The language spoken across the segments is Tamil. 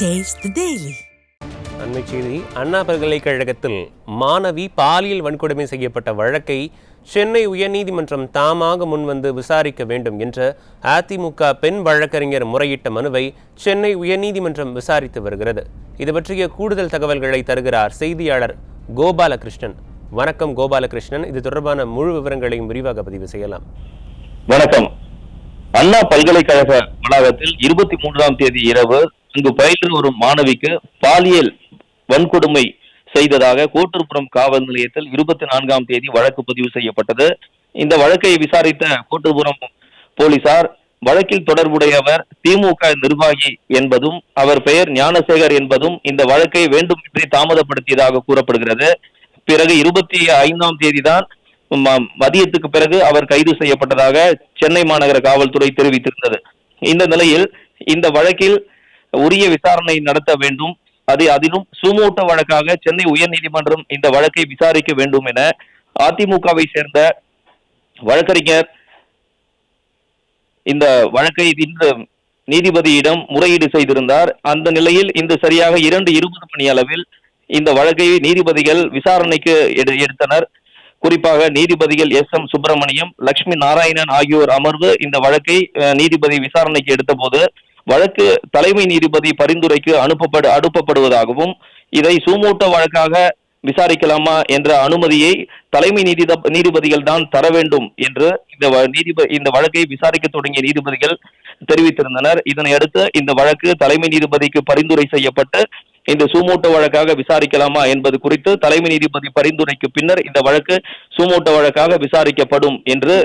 Taste the Daily. அண்மை செய்தி. அண்ணா பல்கலைக்கழகத்தில் மாணவி பாலியல் வன்கொடுமை செய்யப்பட்ட வழக்கை சென்னை உயர்நீதிமன்றம் தாமாக முன்வந்து விசாரிக்க வேண்டும் என்ற அதிமுக பெண் வழக்கறிஞர் முறையிட்ட மனுவை சென்னை உயர்நீதிமன்றம் விசாரித்து வருகிறது. இது பற்றிய கூடுதல் தகவல்களை தருகிறார் செய்தியாளர் கோபாலகிருஷ்ணன். வணக்கம் கோபாலகிருஷ்ணன், இது தொடர்பான முழு விவரங்களையும் விரிவாக பதிவு செய்யலாம். வணக்கம். அண்ணா பல்கலைக்கழக வளாகத்தில் 23ஆம் தேதி இரவு அங்கு பயின்ற ஒரு மாணவிக்கு பாலியல் வன்கொடுமை செய்ததாக கோட்டூர்புரம் காவல் நிலையத்தில் 24ஆம் தேதி வழக்கு பதிவு செய்யப்பட்டது. இந்த வழக்கை விசாரித்த கோட்டூர்புரம் போலீசார் வழக்கில் தொடர்புடையவர் திமுக நிர்வாகி என்பதும் அவர் பெயர் ஞானசேகர் என்பதும் இந்த வழக்கை வேண்டுமென்றே தாமதப்படுத்தியதாக கூறப்படுகிறது. பிறகு 25ஆம் தேதி தான் மதியத்துக்கு பிறகு அவர் கைது செய்யப்பட்டதாக சென்னை மாநகர காவல்துறை தெரிவித்திருந்தது. இந்த நிலையில் இந்த வழக்கில் உரிய விசாரணை நடத்த வேண்டும், அதிலும் சுமூட்ட வழக்காக சென்னை உயர்நீதிமன்றம் இந்த வழக்கை விசாரிக்க வேண்டும் என அதிமுகவை சேர்ந்த வழக்கறிஞர் இந்த வழக்கை இன்று நீதிபதியிடம் முறையீடு செய்திருந்தார். அந்த நிலையில் இந்த சரியாக 2:20 மணி அளவில் இந்த வழக்கை நீதிபதிகள் விசாரணைக்கு எடுத்தனர். குறிப்பாக நீதிபதிகள் SM சுப்பிரமணியம், லட்சுமி நாராயணன் ஆகியோர் அமர்வு இந்த வழக்கை நீதிபதி விசாரணைக்கு எடுத்த போது வழக்கு தலைமை நீதிபதி பரிந்துரைக்கு அனுப்பப்படுவதாகவும் இதை சூமூட்ட வழக்காக விசாரிக்கலாமா என்ற அனுமதியை தலைமை நீதிபதிகள் தான் தர வேண்டும் என்று இந்த வழக்கை விசாரிக்க தொடங்கிய நீதிபதிகள் தெரிவித்திருந்தனர். இதனை அடுத்து இந்த வழக்கு தலைமை நீதிபதிக்கு பரிந்துரை செய்யப்பட்டு இந்த சூமூட்ட வழக்காக விசாரிக்கலாமா என்பது குறித்து தலைமை நீதிபதி பரிந்துரைக்கு பின்னர் இந்த வழக்கு சூமூட்ட வழக்காக விசாரிக்கப்படும் என்று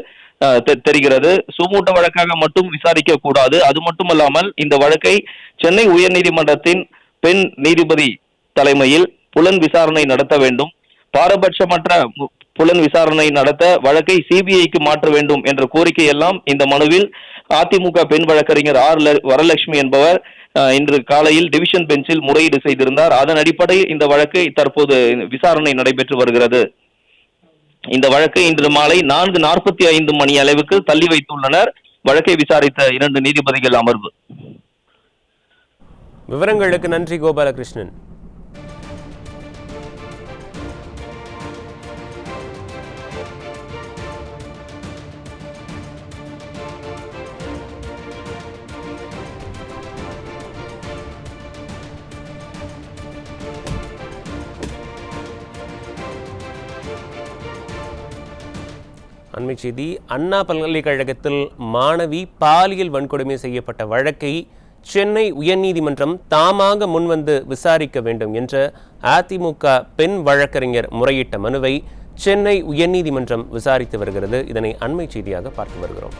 தெரிகிறது. சூமூட்ட வழக்காக மட்டும் விசாரிக்க கூடாது, அது மட்டுமல்லாமல் இந்த வழக்கை சென்னை உயர்நீதிமன்றத்தின் பெண் நீதிபதி தலைமையில் புலன் விசாரணை நடத்த வேண்டும், பாரபட்சமற்ற புலன் விசாரணை நடத்த வழக்கை CBIக்கு மாற்ற வேண்டும் என்ற கோரிக்கை எல்லாம் இந்த மனுவில் அதிமுக பெண் வழக்கறிஞர் வரலட்சுமி என்பவர் இன்று காலையில் டிவிஷன் பெஞ்சில் முறையீடு செய்திருந்தார். அதன் அடிப்படையில் இந்த வழக்கு தற்போது விசாரணை நடைபெற்று வருகிறது. இந்த வழக்கை இன்று மாலை 4:45 மணி அளவுக்கு தள்ளி வைத்துள்ளனர் வழக்கை விசாரித்த 2 நீதிபதிகள் அமர்வு. விவரங்களுக்கு நன்றி கோபாலகிருஷ்ணன். அண்மை செய்தி. அண்ணா பல்கலைக்கழகத்தில் மாணவி பாலியல் வன்கொடுமை செய்யப்பட்ட வழக்கை சென்னை உயர்நீதிமன்றம் தாமாக முன்வந்து விசாரிக்க வேண்டும் என்ற அதிமுக பெண் வழக்கறிஞர் முறையிட்ட மனுவை சென்னை உயர்நீதிமன்றம் விசாரித்து வருகிறது. இதனை அண்மை செய்தியாக பார்த்து வருகிறோம்.